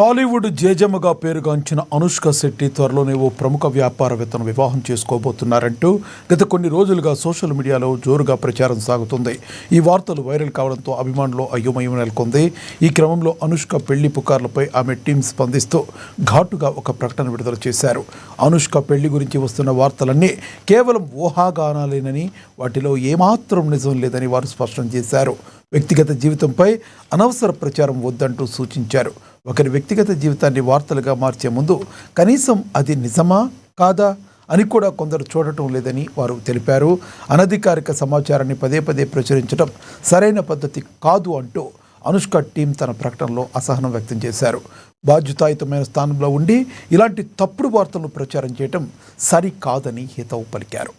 టాలీవుడ్ జేజమ్మగా పేరుగాంచిన అనుష్క శెట్టి త్వరలోనే ఓ ప్రముఖ వ్యాపారవేత్తను వివాహం చేసుకోబోతున్నారంటూ గత కొన్ని రోజులుగా సోషల్ మీడియాలో జోరుగా ప్రచారం సాగుతుంది. ఈ వార్తలు వైరల్ కావడంతో అభిమానులు అయోమయం నెలకొంది. ఈ క్రమంలో అనుష్క పెళ్లి పుకార్లపై ఆమె టీం స్పందిస్తూ ఘాటుగా ఒక ప్రకటన విడుదల చేశారు. అనుష్క పెళ్లి గురించి వస్తున్న వార్తలన్నీ కేవలం ఊహాగానాలేనని, వాటిలో ఏమాత్రం నిజం లేదని వారు స్పష్టం చేశారు. వ్యక్తిగత జీవితంపై అనవసర ప్రచారం వద్దంటూ సూచించారు. ఒకరి వ్యక్తిగత జీవితాన్ని వార్తలుగా మార్చే ముందు కనీసం అది నిజమా కాదా అని కూడా కొందరు చూడటం లేదని వారు తెలిపారు. అనధికారిక సమాచారాన్ని పదే పదే ప్రచురించడం సరైన పద్ధతి కాదు అంటూ అనుష్క టీం తన ప్రకటనలో అసహనం వ్యక్తం చేశారు. బాధ్యతాయుతమైన స్థానంలో ఉండి ఇలాంటి తప్పుడు వార్తలను ప్రచారం చేయడం సరికాదని హితవు పలికారు.